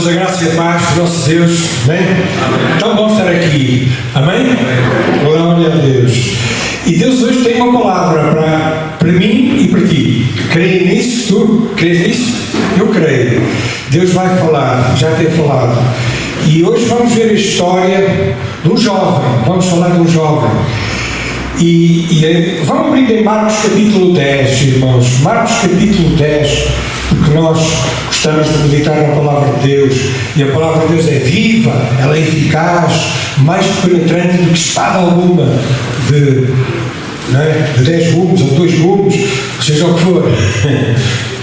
Saúde, a graça e a paz do nosso Deus, amém? Tão bom estar aqui, amém? Glória a Deus. E Deus hoje tem uma palavra para mim e para ti. Creio nisso? Tu crês nisso? Eu creio. Deus vai falar, já tem falado. E hoje vamos ver a história de um jovem. Vamos falar de um jovem. E vamos abrir em Marcos capítulo 10, irmãos. Marcos capítulo 10, porque nós gostamos de meditar na palavra de Deus. E a palavra de Deus é viva, ela é eficaz, mais penetrante do que espada alguma de 10 gumes ou 2 gumes, seja o que for.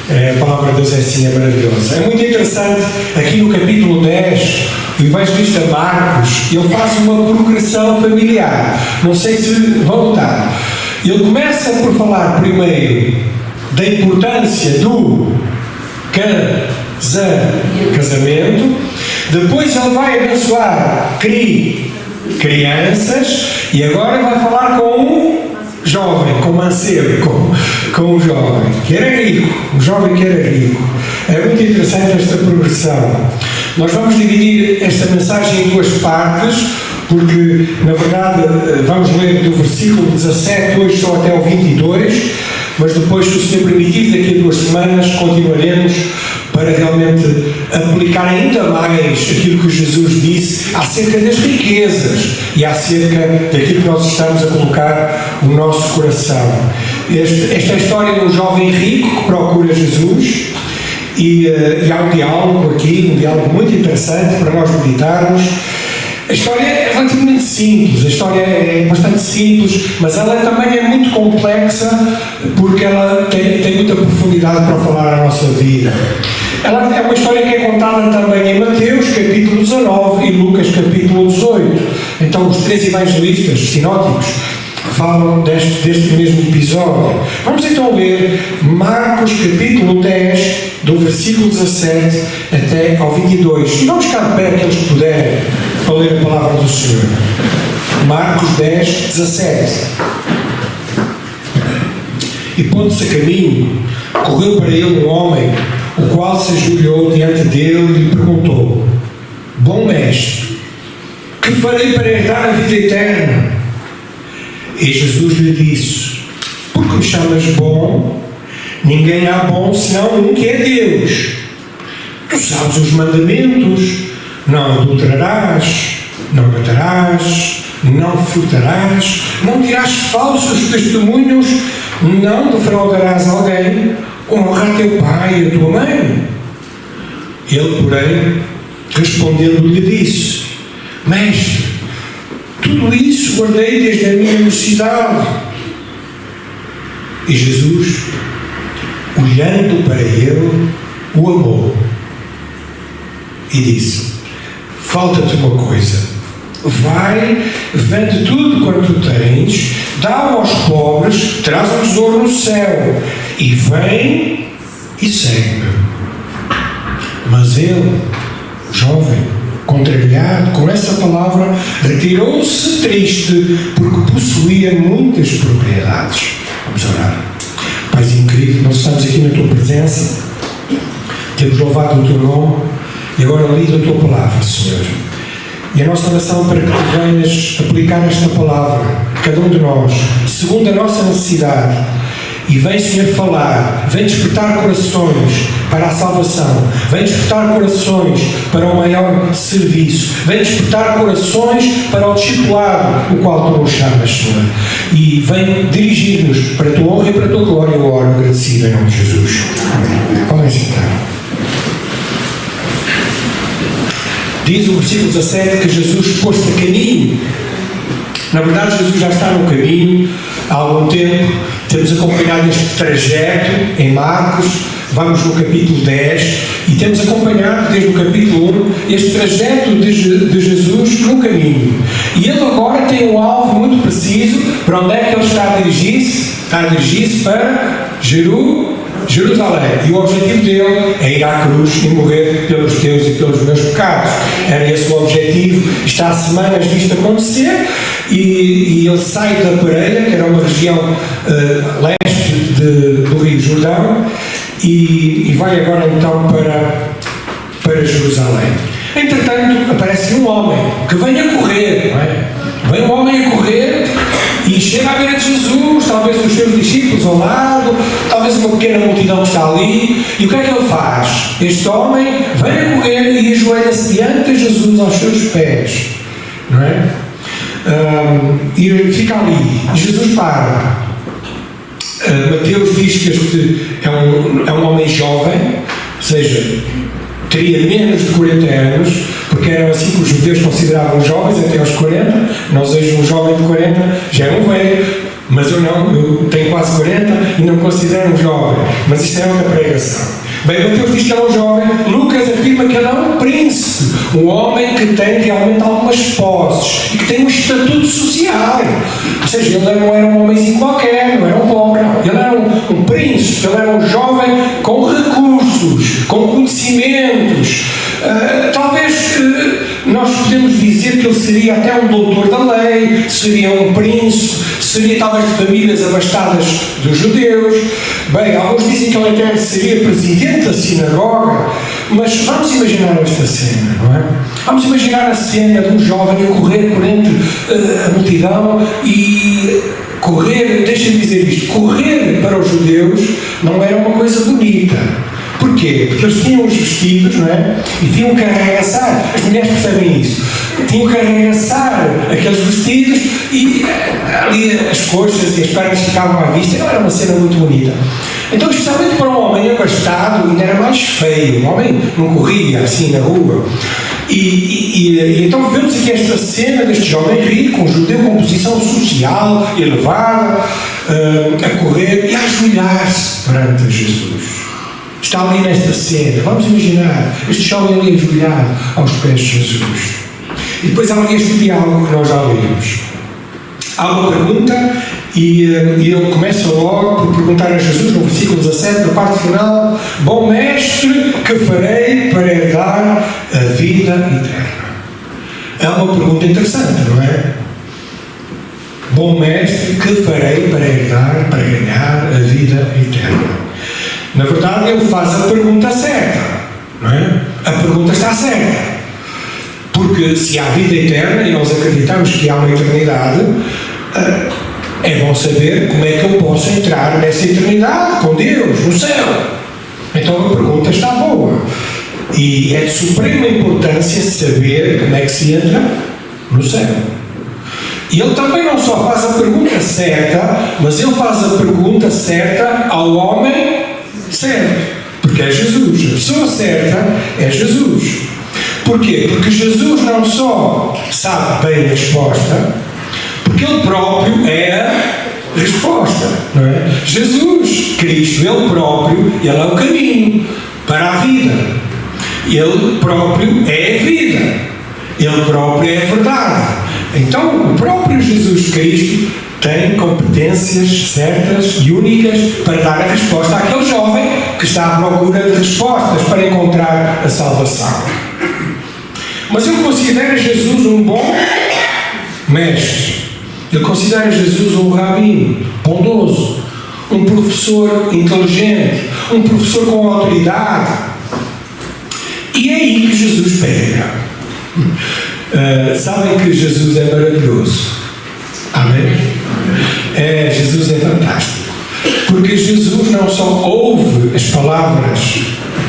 A palavra de Deus é assim, é maravilhosa. É muito interessante, aqui no capítulo 10, o evangelista Marcos, ele faz uma progressão familiar. Não sei se vão notar. Ele começa por falar primeiro da importância do casamento, depois ele vai abençoar crianças e agora vai falar com um jovem, com um mancebo, com um jovem que era rico, um jovem que era rico. É muito interessante esta progressão. Nós vamos dividir esta mensagem em duas partes, porque na verdade vamos ler do versículo 17 hoje só até o 22, mas depois, se o Senhor permitir, daqui a 2 semanas continuaremos para realmente aplicar ainda mais aquilo que Jesus disse acerca das riquezas e acerca daquilo que nós estamos a colocar no nosso coração. Esta é a história de um jovem rico que procura Jesus e há um diálogo aqui, um diálogo muito interessante para nós meditarmos. A história é relativamente simples, a história é bastante simples, mas ela também é muito complexa porque ela tem muita profundidade para falar à nossa vida. Ela é uma história que é contada também em Mateus, capítulo 19, e Lucas, capítulo 18. Então, os 3 evangelistas sinóticos falam deste mesmo episódio. Vamos então ler Marcos, capítulo 10, do versículo 17 até ao 22. E vamos ficar de pé, aqueles que puderem, para ler a palavra do Senhor. Marcos 10, 17. E pondo-se a caminho, correu para ele um homem, o qual se ajoelhou diante dele e lhe perguntou: Bom mestre, que farei para herdar a vida eterna? E Jesus lhe disse: Por que me chamas bom? Ninguém há bom senão um que é Deus. Tu sabes os mandamentos: não adulterarás, não matarás, não furtarás, não dirás falsos testemunhos, não defraudarás alguém, honra a teu pai e a tua mãe. Ele, porém, respondendo, lhe disse: Mestre, tudo isso guardei desde a minha mocidade. E Jesus, olhando para ele, o amou e disse: Falta-te uma coisa. Vai, vende tudo quanto tens, dá-o aos pobres, traz um tesouro no céu, e vem e segue-me. Mas ele, jovem, contrariado com essa palavra, retirou-se triste, porque possuía muitas propriedades. Vamos orar. Paizinho querido, nós estamos aqui na tua presença, temos louvado o teu nome e agora lido a tua palavra, Senhor. E a nossa oração para que tu venhas aplicar esta palavra, cada um de nós, segundo a nossa necessidade, e vem, Senhor, falar, vem despertar corações para a salvação, vem despertar corações para o maior serviço, vem despertar corações para o discipulado, o qual tu nos chamas, Senhor. E vem dirigir-nos para a tua honra e para a tua glória, eu oro agradecido em nome de Jesus. Amém. Podem sentar. Diz o versículo 17 que Jesus pôs-se a caminho. Na verdade, Jesus já está no caminho há algum tempo. Temos acompanhado este trajeto em Marcos, vamos no capítulo 10 e temos acompanhado desde o capítulo 1 este trajeto de Jesus no caminho. E ele agora tem um alvo muito preciso. Para onde é que ele está a dirigir-se? Está a dirigir-se para Jerusalém. E o objetivo dele é ir à cruz e morrer pelos teus e pelos meus pecados. Era esse o objetivo. Está há semanas disto acontecer e ele sai da Pereira, que era uma região leste do Rio Jordão, e vai agora então para para Jerusalém. Entretanto, aparece um homem que vem a correr, não é? Vem um homem a correr e chega à beira de Jesus, talvez os seus discípulos ao lado, talvez uma pequena multidão que está ali. E o que é que ele faz? Este homem vem a correr e ajoelha-se diante de Jesus aos seus pés, não é? E fica ali. E Jesus para. Mateus diz que este é um homem jovem, ou seja, teria menos de 40 anos, porque eram assim que os judeus consideravam jovens até aos 40. Nós hoje um jovem de 40 já é um velho, mas eu não, eu tenho quase 40 e não me considero um jovem, mas isso é outra pregação. Bem, Mateus diz que é um jovem. Lucas afirma que ele é um príncipe, um homem que tem realmente algumas posses e que tem um estatuto social. Ou seja, ele não era um homenzinho qualquer, não era um pobre, não. Ele era um príncipe, ele era um jovem com recursos, com conhecimentos. Talvez nós podemos dizer que ele seria até um doutor da lei, seria um príncipe, seria talvez de famílias abastadas dos judeus. Bem, alguns dizem que ele até seria presidente da sinagoga, mas vamos imaginar esta cena, não é? Vamos imaginar a cena de um jovem a correr por entre a multidão e correr, deixa-me dizer isto, correr para os judeus não era uma coisa bonita. Porquê? Porque eles tinham os vestidos, não é? E tinham que arregaçar, as mulheres percebem isso, tinham que arregaçar aqueles vestidos e ali as coxas e as pernas ficavam à vista. Não era uma cena muito bonita. Então, especialmente para um homem abastado, ainda era mais feio. Um homem não corria assim na rua. E então vemos aqui esta cena deste jovem rico, um judeu com posição social elevada, a correr e a ajoelhar-se perante Jesus. Está ali nesta cena. Vamos imaginar este jovem ali ajoelhado aos pés de Jesus. E depois há ali este diálogo que nós já lemos. Há uma pergunta e ele começa logo por perguntar a Jesus, no versículo 17, na parte final: bom mestre, que farei para herdar a vida eterna? É uma pergunta interessante, não é? Bom mestre, que farei para herdar, para ganhar a vida eterna? Na verdade, ele faz a pergunta certa, não é? A pergunta está certa. Porque se há vida eterna, e nós acreditamos que há uma eternidade, é bom saber como é que eu posso entrar nessa eternidade com Deus, no céu. Então a pergunta está boa. E é de suprema importância saber como é que se entra no céu. E ele também não só faz a pergunta certa, mas ele faz a pergunta certa ao homem certo, porque é Jesus. A pessoa certa é Jesus. Porquê? Porque Jesus não só sabe bem a resposta, porque ele próprio é a resposta, não é? Jesus Cristo, ele próprio, ele é o caminho para a vida. Ele próprio é a vida. Ele próprio é a verdade. Então, o próprio Jesus Cristo tem competências certas e únicas para dar a resposta àquele jovem que está à procura de respostas para encontrar a salvação. Mas eu considero Jesus um bom mestre. Eu considero Jesus um rabino bondoso, um professor inteligente, um professor com autoridade. E é aí que Jesus pega. Sabem que Jesus é maravilhoso. Amém? Jesus é fantástico. Porque Jesus não só ouve as palavras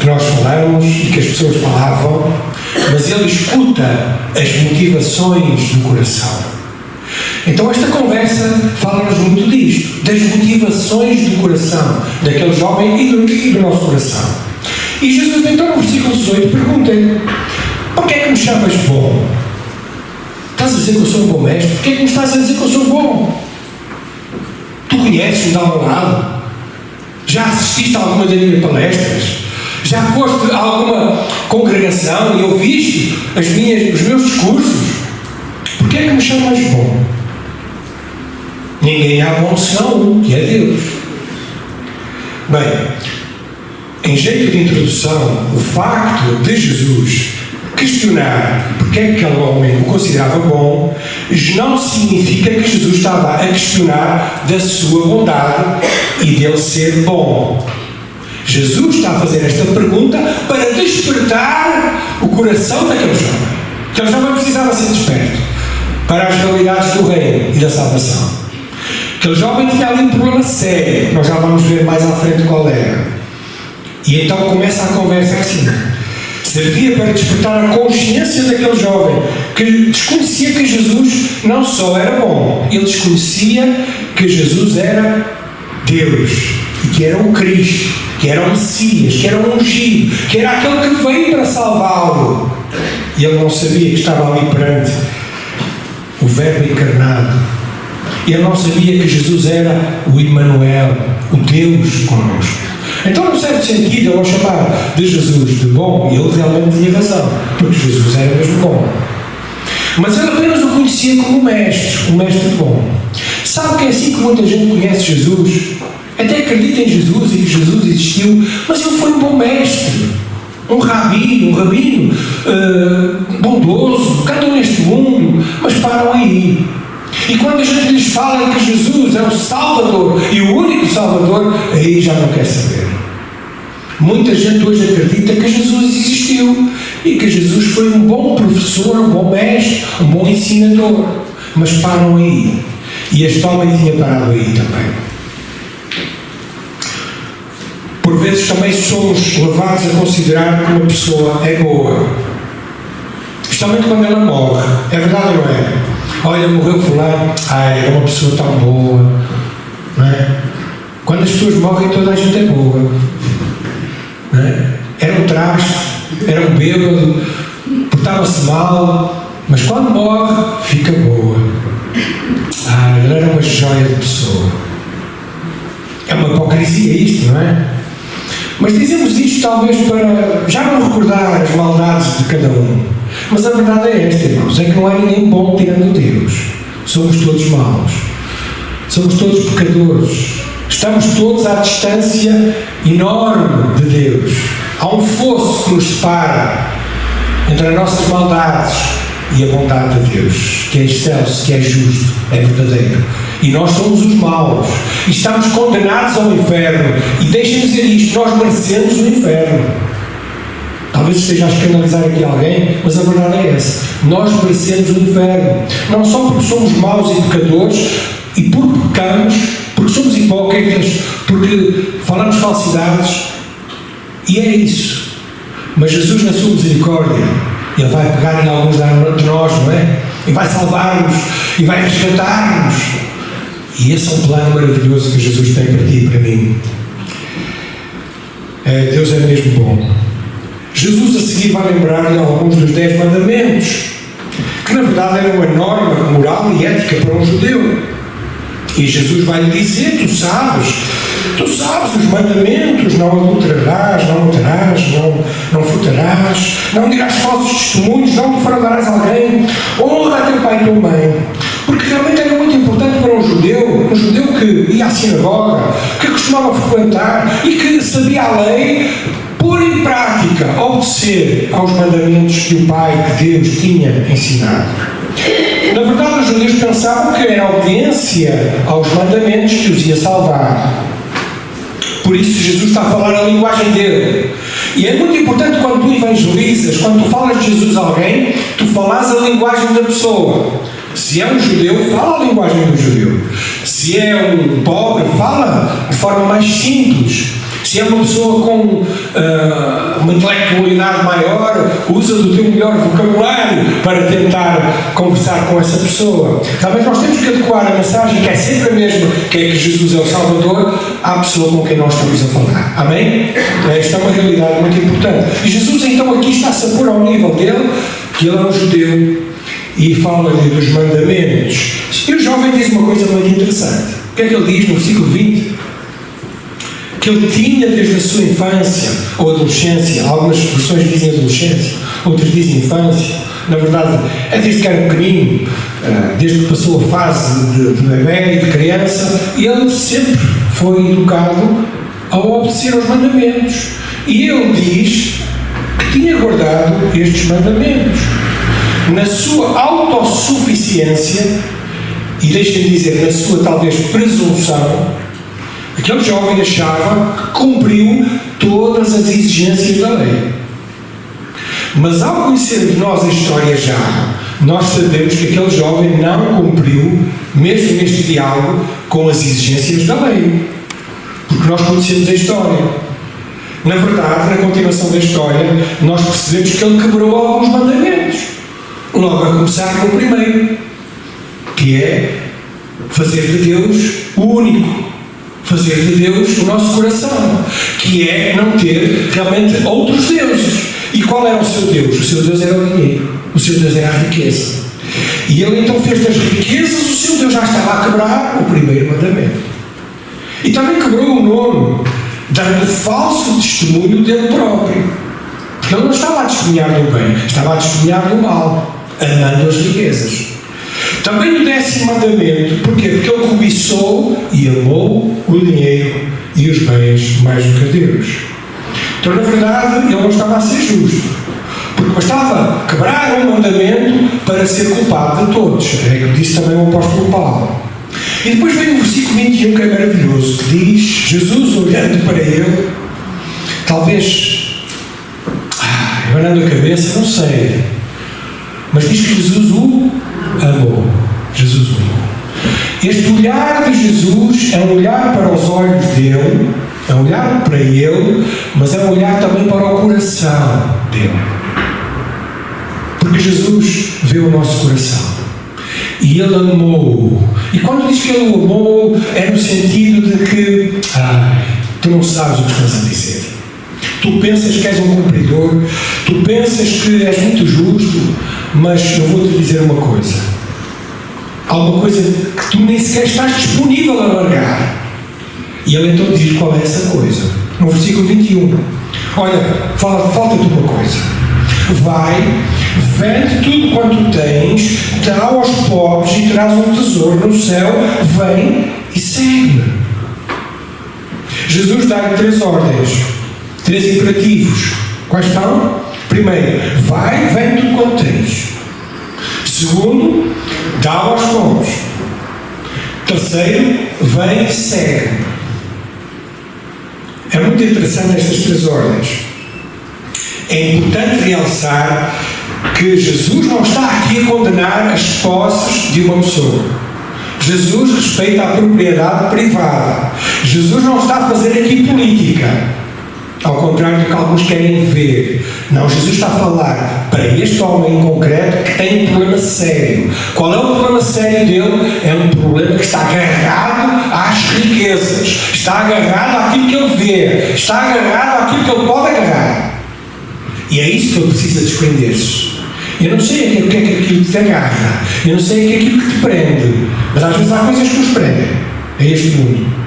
que nós falamos e que as pessoas falavam, mas ele escuta as motivações do coração. Então esta conversa fala-nos muito disto, das motivações do coração daquele jovem e do nosso coração. E Jesus então no versículo 18 pergunta-lhe: porquê é que me chamas bom? Estás a dizer que eu sou um bom mestre? Porquê é que me estás a dizer que eu sou bom? Tu conheces-me de algum lado? Já assististe a alguma das minhas palestras? Já foste a alguma congregação e ouviste os meus discursos? Porquê é que me chamas bom? Ninguém há bom senão um, que é Deus. Bem, em jeito de introdução, o facto de Jesus questionar porque é que aquele homem o considerava bom não significa que Jesus estava a questionar da sua bondade e dele ser bom. Jesus está a fazer esta pergunta para despertar o coração daquele jovem. Aquele jovem precisava ser desperto para as realidades do reino e da salvação. Aquele jovem tinha ali um problema sério, nós já vamos ver mais à frente qual era. E então começa a conversa assim. Servia para despertar a consciência daquele jovem que desconhecia que Jesus não só era bom, ele desconhecia que Jesus era Deus, e que era o Cristo, que era o Messias, que era o ungido, que era aquele que veio para salvá-lo. E ele não sabia que estava ali perante o Verbo encarnado. Ele não sabia que Jesus era o Emmanuel, o Deus connosco. Então, num certo sentido, ao chamar de Jesus de bom, ele realmente tinha razão, porque Jesus era mesmo bom. Mas ele apenas o conhecia como mestre, um mestre bom. Sabe que é assim que muita gente conhece Jesus? Até acredita em Jesus e que Jesus existiu, mas ele foi um bom mestre, um rabino, bondoso, que andou neste mundo, mas param aí. E quando a gente lhes fala que Jesus é o Salvador e o único Salvador, aí já não quer saber. Muita gente hoje acredita que Jesus existiu e que Jesus foi um bom professor, um bom mestre, um bom ensinador, mas param aí. E este homem tinha parado aí também. Por vezes também somos levados a considerar que uma pessoa é boa, especialmente quando ela morre. É verdade ou não é? Olha, morreu fulano, era uma pessoa tão boa, não é? Quando as pessoas morrem, toda a gente é boa, não é? Era um traste, era um bêbado, portava-se mal, mas quando morre, fica boa. Ele era uma joia de pessoa. É uma hipocrisia isto, não é? Mas dizemos isto talvez para já não recordar as maldades de cada um. Mas a verdade é esta, irmãos, é que não há ninguém bom tirando Deus. Somos todos maus. Somos todos pecadores. Estamos todos à distância enorme de Deus. Há um fosso que nos separa entre as nossas maldades e a bondade de Deus, que é excelso, que é justo, é verdadeiro. E nós somos os maus. E estamos condenados ao inferno. E deixem-me dizer isto, nós merecemos o inferno. Talvez esteja a escandalizar aqui alguém, mas a verdade é essa. Nós merecemos o inferno. Não só porque somos maus e pecadores, e porque pecamos, porque somos hipócritas, porque falamos falsidades. E é isso. Mas Jesus, na sua misericórdia, Ele vai pegar em alguns de nós, não é? E vai salvar-nos, e vai resgatar-nos. E esse é um plano maravilhoso que Jesus tem para ti e para mim. Deus é mesmo bom. Jesus a seguir vai lembrar-lhe alguns dos 10 mandamentos, que na verdade eram uma norma moral e ética para um judeu. E Jesus vai lhe dizer, tu sabes os mandamentos: não adulterarás, não matarás, não furtarás, não dirás falsos testemunhos, não defraudarás alguém, honra a teu pai e tua mãe. Porque realmente era muito importante para um judeu que ia à sinagoga, que costumava frequentar e que sabia a lei, pôr em prática, obedecer aos mandamentos que o Pai, que Deus tinha ensinado. Na verdade, os judeus pensavam que era a obediência aos mandamentos que os ia salvar. Por isso, Jesus está a falar a linguagem dele. E é muito importante quando tu evangelizas, quando tu falas de Jesus a alguém, tu falas a linguagem da pessoa. Se é um judeu, fala a linguagem do judeu. Se é um pobre, fala de forma mais simples. Se é uma pessoa com uma intelectualidade maior, usa do teu melhor vocabulário para tentar conversar com essa pessoa. Talvez nós temos que adequar a mensagem, que é sempre a mesma, que é que Jesus é o Salvador, à pessoa com quem nós estamos a falar. Amém? Esta é uma realidade muito importante. E Jesus então aqui está-se a pôr ao nível dele, que ele é um judeu, e fala-lhe dos mandamentos. E o jovem diz uma coisa muito interessante. O que é que ele diz no versículo 20? Que ele tinha desde a sua infância ou adolescência. Algumas versões dizem adolescência, outras dizem infância. Na verdade, é desde que era pequenino, desde que passou a fase de bebê e de criança, ele sempre foi educado a obedecer aos mandamentos. E ele diz que tinha guardado estes mandamentos. Na sua autossuficiência, e deixem-me dizer, na sua talvez presunção, Aquele jovem achava que cumpriu todas as exigências da lei. Mas ao conhecermos nós a história já, nós sabemos que aquele jovem não cumpriu, mesmo neste diálogo, com as exigências da lei. Porque nós conhecemos a história. Na verdade, na continuação da história, nós percebemos que ele quebrou alguns mandamentos. Logo a começar com o primeiro, que é fazer de Deus o único. Fazer de Deus o nosso coração, que é não ter realmente outros deuses. E qual era o seu Deus? O seu Deus era o dinheiro, o seu Deus era a riqueza. E ele então fez das riquezas o seu Deus, já estava a quebrar o primeiro mandamento. E também quebrou o nono, dando falso testemunho dele próprio. Porque ele não estava a testemunhar do bem, estava a testemunhar do mal, amando as riquezas. Também o 10º mandamento, porquê? Porque ele cobiçou e amou o dinheiro e os bens mais do que a Deus. Então, na verdade, ele não estava a ser justo, porque bastava quebrar um mandamento para ser culpado de todos. É o que disse também o apóstolo Paulo. E depois vem o versículo 21, que é maravilhoso, que diz, Jesus olhando para ele, talvez, abanando a cabeça, não sei, mas diz que Jesus o amou. Jesus o amou. Este olhar de Jesus é um olhar para os olhos dele, é um olhar para ele, mas é um olhar também para o coração dele. Porque Jesus vê o nosso coração. E ele amou. E quando diz que ele o amou, é no sentido de que tu não sabes o que estás a dizer. Tu pensas que és um cumpridor, tu pensas que és muito justo, mas eu vou-te dizer uma coisa. Há uma coisa que tu nem sequer estás disponível a largar. E ele então diz qual é essa coisa. No versículo 21. Olha, falta-te uma coisa. Vai, vende tudo quanto tens, dá aos pobres e terás um tesouro no céu, vem e segue-me. Jesus dá-lhe 3 ordens, 3 imperativos. Quais são? Primeiro, vai, vende tudo quanto tens. Segundo, dá aos pobres. Terceiro, vem e segue-me. É muito interessante estas 3 ordens. É importante realçar que Jesus não está aqui a condenar as posses de uma pessoa. Jesus respeita a propriedade privada. Jesus não está a fazer aqui política. Ao contrário do que alguns querem ver. Não, Jesus está a falar para este homem em concreto que tem um problema sério. Qual é o problema sério dele? É um problema que está agarrado às riquezas. Está agarrado àquilo que ele vê. Está agarrado àquilo que ele pode agarrar. E é isso que ele precisa desprender-se. Eu não sei o que é aquilo que te agarra. Eu não sei o que é aquilo que te prende. Mas às vezes há coisas que nos prendem. É este mundo.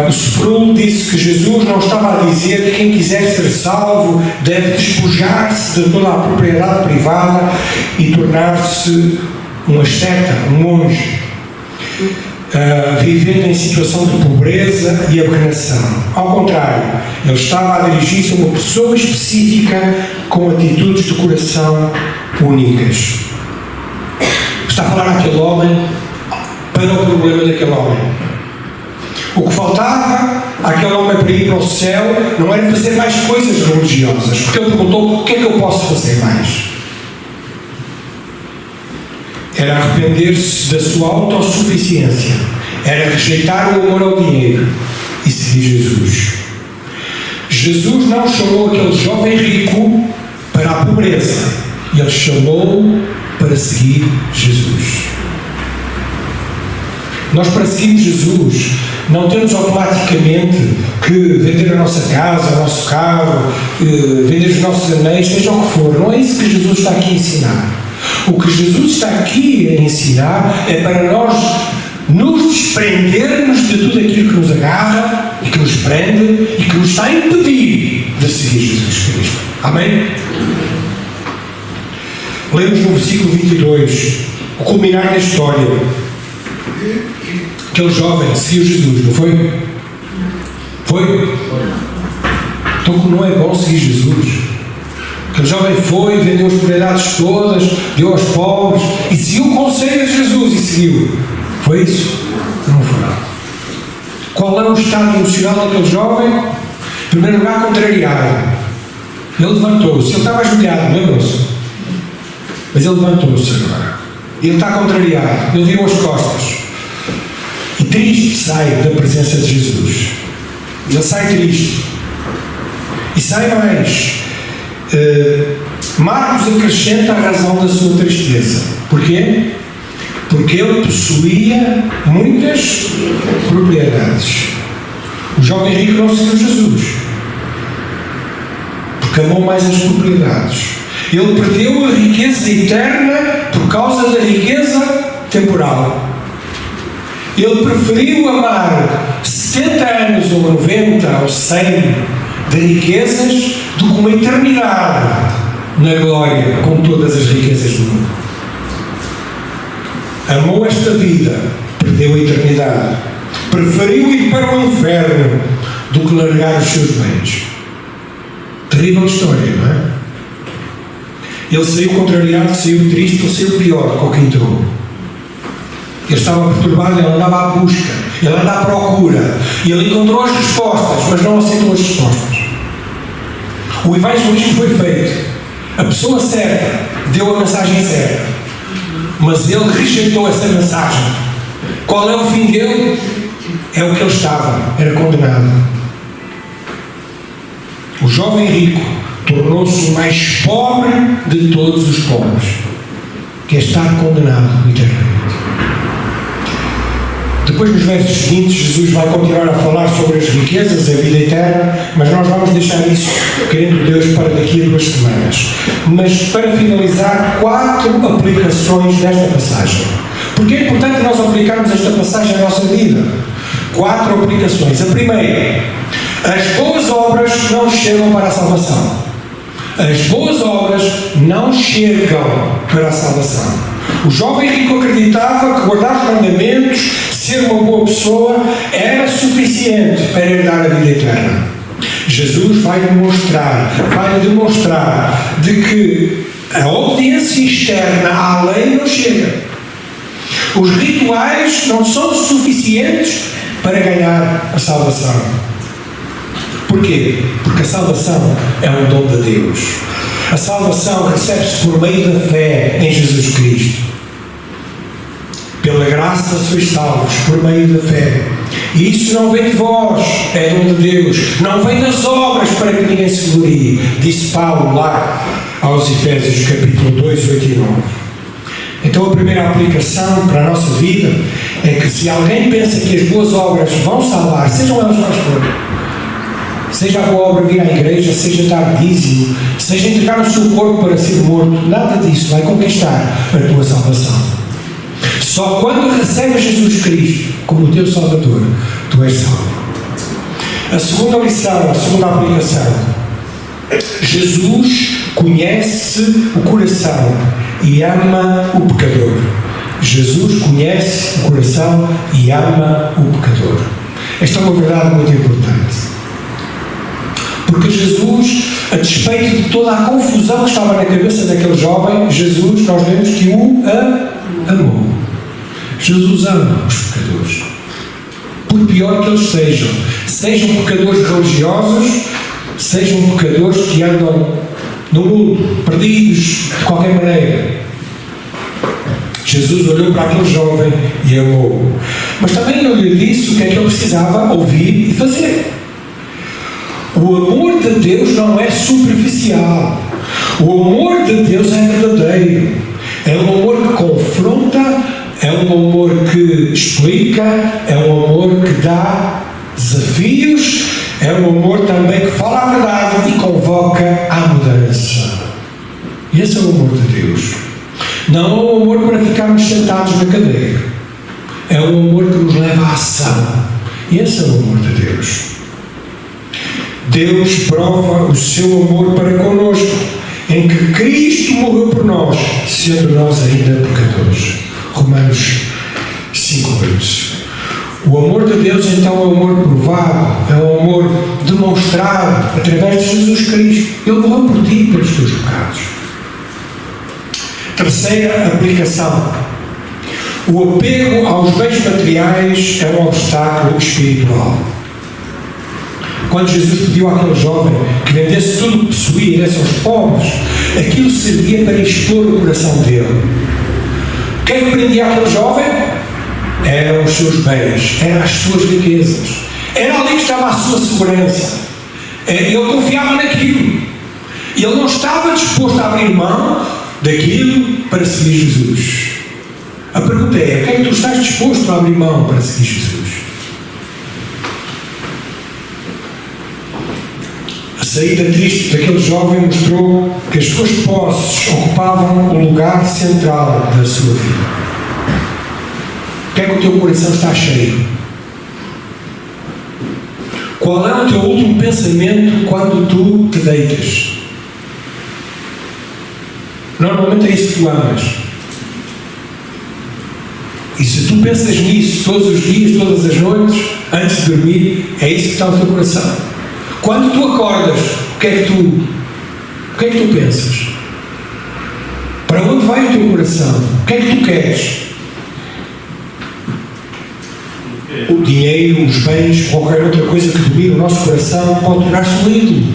O Sproul disse que Jesus não estava a dizer que quem quiser ser salvo deve despojar-se de toda a propriedade privada e tornar-se um asceta, um monge, vivendo em situação de pobreza e abnegação. Ao contrário, ele estava a dirigir-se a uma pessoa específica com atitudes de coração únicas. Está a falar àquele homem para o problema daquele homem. O que faltava àquele homem para ir para o céu não era fazer mais coisas religiosas, porque ele perguntou: o que é que eu posso fazer mais? Era arrepender-se da sua autossuficiência, era rejeitar o amor ao dinheiro e seguir Jesus. Jesus não chamou aquele jovem rico para a pobreza, ele chamou para seguir Jesus. Nós, para seguirmos Jesus, não temos automaticamente que vender a nossa casa, o nosso carro, vender os nossos anéis, seja o que for. Não é isso que Jesus está aqui a ensinar. O que Jesus está aqui a ensinar é para nós nos desprendermos de tudo aquilo que nos agarra e que nos prende e que nos está a impedir de seguir Jesus Cristo. Amém? Lemos no versículo 22, o culminar da história. Aquele jovem seguiu Jesus, não foi? Foi? Então não é bom seguir Jesus? Aquele jovem foi, vendeu as propriedades todas, deu aos pobres e seguiu o conselho de Jesus e seguiu. Foi isso? Não foi. Qual é o estado emocional daquele jovem? Em primeiro lugar, contrariado. Ele levantou-se. Ele estava ajoelhado, lembram-se? Mas ele levantou-se agora. Ele está contrariado. Ele virou as costas. E triste sai da presença de Jesus. Ele sai triste. E sai mais. Marcos acrescenta a razão da sua tristeza. Porquê? Porque ele possuía muitas propriedades. O jovem rico não seguiu Jesus, porque amou mais as propriedades. Ele perdeu a riqueza eterna por causa da riqueza temporal. Ele preferiu amar 70 anos ou 90 ou 100 de riquezas do que uma eternidade na glória com todas as riquezas do mundo. Amou esta vida, perdeu a eternidade. Preferiu ir para o inferno do que largar os seus bens. Terrível história, não é? Ele saiu contrariado, saiu triste, ele saiu pior do que entrou. Ele estava perturbado, ele andava à busca, ele andava à procura. E ele encontrou as respostas, mas não aceitou as respostas. O evangelismo foi feito. A pessoa certa deu a mensagem certa, mas ele rejeitou essa mensagem. Qual é o fim dele? É o que ele estava, era condenado. O jovem rico tornou-se o mais pobre de todos os pobres, que é estar condenado eternamente. Depois, nos versos seguintes, Jesus vai continuar a falar sobre as riquezas, a vida eterna, mas nós vamos deixar isso, querendo Deus, para daqui a 2 semanas. Mas, para finalizar, 4 aplicações desta passagem. Porque é importante nós aplicarmos esta passagem à nossa vida. 4 aplicações. A primeira: as boas obras não chegam para a salvação. As boas obras não chegam para a salvação. O jovem rico acreditava que guardar os mandamentos, ser uma boa pessoa, era suficiente para herdar a vida eterna. Jesus vai demonstrar de que a obediência externa à lei não chega. Os rituais não são suficientes para ganhar a salvação. Porquê? Porque a salvação é um dom de Deus. A salvação recebe-se por meio da fé em Jesus Cristo. Pela graça sois salvos, por meio da fé. E isso não vem de vós, é dom de Deus. Não vem das obras para que ninguém se glorie. Disse Paulo lá aos Efésios, capítulo 2, 8 e 9. Então a primeira aplicação para a nossa vida é que se alguém pensa que as boas obras vão salvar, sejam elas quais forem, seja a boa obra vir à igreja, seja dar dízimo, seja entregar o seu corpo para ser morto, nada disso vai conquistar a tua salvação. Só quando recebes Jesus Cristo como o teu Salvador, tu és salvo. A segunda lição, a segunda aplicação: Jesus conhece o coração e ama o pecador. Jesus conhece o coração e ama o pecador. Esta é uma verdade muito importante. Porque Jesus, a despeito de toda a confusão que estava na cabeça daquele jovem, Jesus, nós vemos que o amou. Jesus ama os pecadores. Por pior que eles sejam pecadores religiosos, sejam pecadores que andam no mundo, perdidos de qualquer maneira. Jesus olhou para aquele jovem e amou. Mas também ele lhe disse o que é que ele precisava ouvir e fazer. O amor de Deus não é superficial. O amor de Deus é verdadeiro. É um amor que confronta, é um amor que explica, é um amor que dá desafios, é um amor também que fala a verdade e convoca à mudança. E esse é o amor de Deus. Não é um amor para ficarmos sentados na cadeira. É um amor que nos leva à ação. E esse é o amor de Deus. Deus prova o seu amor para connosco, em que Cristo morreu por nós, sendo nós ainda pecadores. Romanos 5:8. O amor de Deus, então, é um amor provado, é um amor demonstrado através de Jesus Cristo. Ele morreu por ti, pelos teus pecados. Terceira aplicação: O apego aos bens materiais é um obstáculo espiritual. Quando Jesus pediu àquele jovem que vendesse tudo o que possuía e desse aos pobres, aquilo servia para expor o coração dele. Quem prendia aquele jovem? Eram os seus bens, eram as suas riquezas. Era ali que estava a sua segurança. Ele confiava naquilo. E ele não estava disposto a abrir mão daquilo para seguir Jesus. A pergunta é: o que é que tu estás disposto a abrir mão para seguir Jesus? A saída triste daquele jovem mostrou que as suas posses ocupavam o lugar central da sua vida. O que é que o teu coração está cheio? Qual é o teu último pensamento quando tu te deitas? Normalmente é isso que tu amas. E se tu pensas nisso todos os dias, todas as noites, antes de dormir, é isso que está no teu coração. Quando tu acordas, o que é que tu pensas? Para onde vai o teu coração? O que é que tu queres? O dinheiro, os bens, qualquer outra coisa que domine o nosso coração pode tornar-se um ídolo.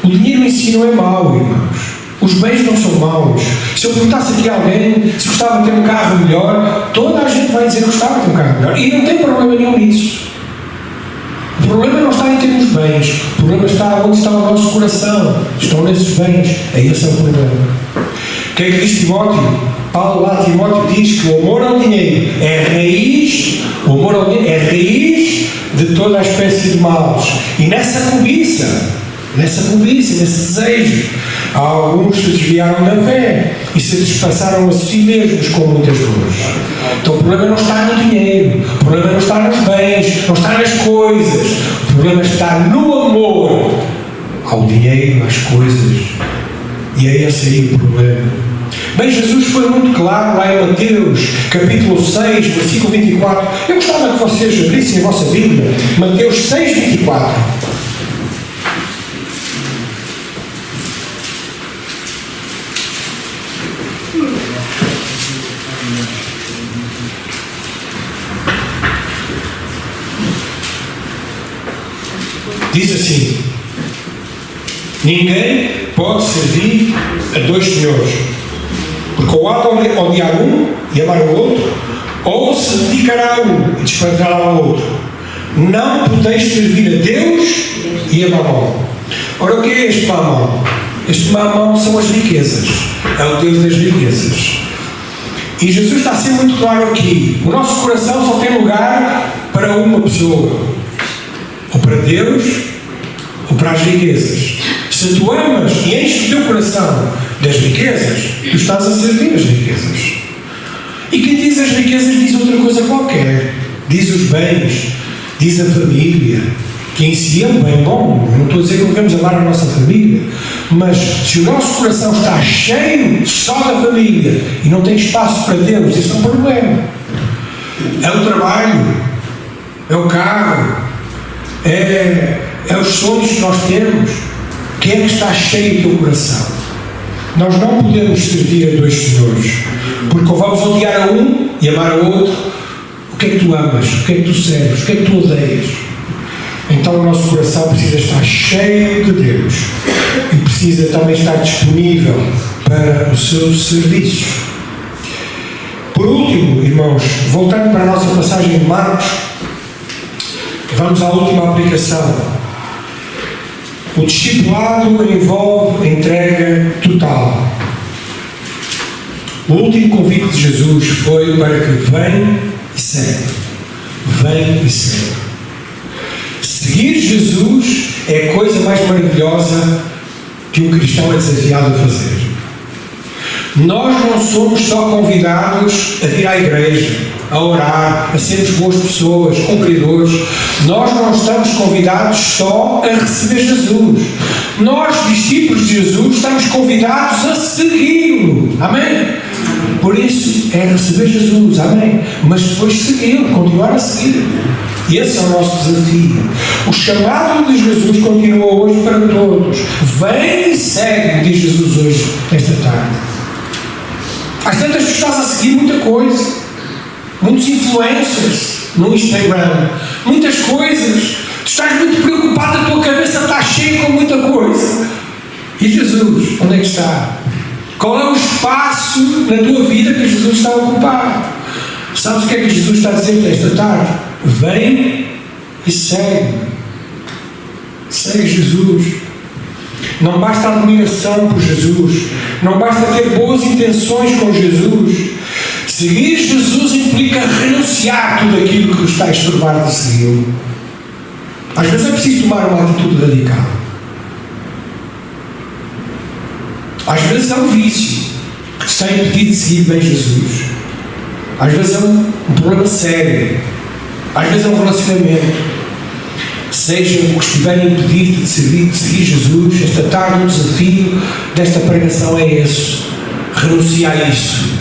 O dinheiro em si não é mau, irmãos. Os bens não são maus. Se eu perguntasse aqui a alguém se gostava de ter um carro melhor, toda a gente vai dizer que gostava de ter um carro melhor. E não tem problema nenhum nisso. O problema não está em termos bens. O problema está onde está o nosso coração. Estão nesses bens. É esse é o problema. O que é que diz Timóteo? Paulo lá, Timóteo, diz que o amor ao dinheiro é raiz, o amor ao dinheiro é raiz de toda a espécie de males. E nessa cobiça, nesse desejo, alguns se desviaram da fé e se despassaram a si mesmos com muitas dores. Então o problema não está no dinheiro, o problema não está nos bens, não está nas coisas, o problema está no amor ao dinheiro, às coisas. E é esse aí o problema. Bem, Jesus foi muito claro lá em Mateus, capítulo 6, versículo 24. Eu gostava que vocês abrissem a vossa Bíblia, Mateus 6, 24. Diz assim: ninguém pode servir a dois senhores, porque ou há de odiar um e amar o outro, ou se dedicará a um e desprezará ao outro. Não podeis servir a Deus e a Mamon. Ora, o que é este Mamon? Este Mamon são as riquezas. É o Deus das riquezas. E Jesus está a ser muito claro aqui. O nosso coração só tem lugar para uma pessoa. Ou para Deus, ou para as riquezas. Se tu amas e enches o teu coração das riquezas, tu estás a servir as riquezas. E quem diz as riquezas diz outra coisa qualquer. Diz os bens, diz a família, que em si é um bem bom. Eu não estou a dizer que não devemos amar a nossa família, mas se o nosso coração está cheio só da família e não tem espaço para Deus, isso é um problema. É o trabalho, é o carro, é os sonhos que nós temos. Quem é que está cheio do teu coração? Nós não podemos servir a dois senhores, porque ou vamos odiar a um e amar a outro. O que é que tu amas? O que é que tu serves? O que é que tu odeias? Então o nosso coração precisa estar cheio de Deus e precisa também estar disponível para o seu serviço. Por último, irmãos, voltando para a nossa passagem de Marcos, vamos à última aplicação. O discipulado envolve entrega total. O último convite de Jesus foi para que vem e segue. Vem e segue. Seguir Jesus é a coisa mais maravilhosa que um cristão é desafiado a fazer. Nós não somos só convidados a vir à igreja, a orar, a sermos boas pessoas, cumpridores. Nós não estamos convidados só a receber Jesus. Nós, discípulos de Jesus, estamos convidados a segui-lo. Amém? Por isso é receber Jesus. Amém? Mas depois segui-lo, continuar a seguir. Esse é o nosso desafio. O chamado de Jesus continua hoje para todos. Vem e segue, diz Jesus hoje, esta tarde. Às tantas tu estás a seguir muita coisa, muitos influencers no Instagram, muitas coisas. Tu estás muito preocupado, a tua cabeça está cheia com muita coisa. E Jesus, onde é que está? Qual é o espaço na tua vida que Jesus está a ocupar? Sabes o que é que Jesus está a dizer nesta tarde? Vem e segue. Segue Jesus. Não basta admiração por Jesus. Não basta ter boas intenções com Jesus. Seguir Jesus implica renunciar tudo aquilo que está a estorvar de segui-lo. Às vezes é preciso tomar uma atitude radical. Às vezes é um vício que te está a impedir de seguir bem Jesus. Às vezes é um problema sério. Às vezes é um relacionamento. Seja o que estiver a impedir-te de seguir Jesus, esta tarde o desafio desta pregação é esse. Renuncia a isso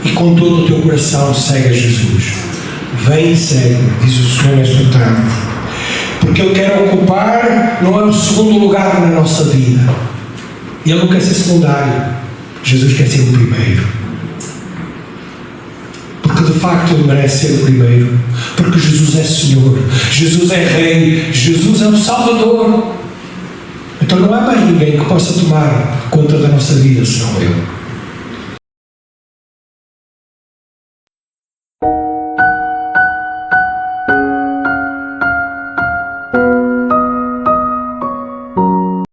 e com todo o teu coração segue a Jesus. Vem e segue, diz o Senhor esta tarde. Porque Ele quer ocupar, não é o segundo lugar na nossa vida. Ele não quer ser secundário. Jesus quer ser o primeiro. Porque de facto Ele merece ser o primeiro. Porque Jesus é Senhor. Jesus é Rei. Jesus é o Salvador. Então não há mais ninguém que possa tomar conta da nossa vida senão Ele.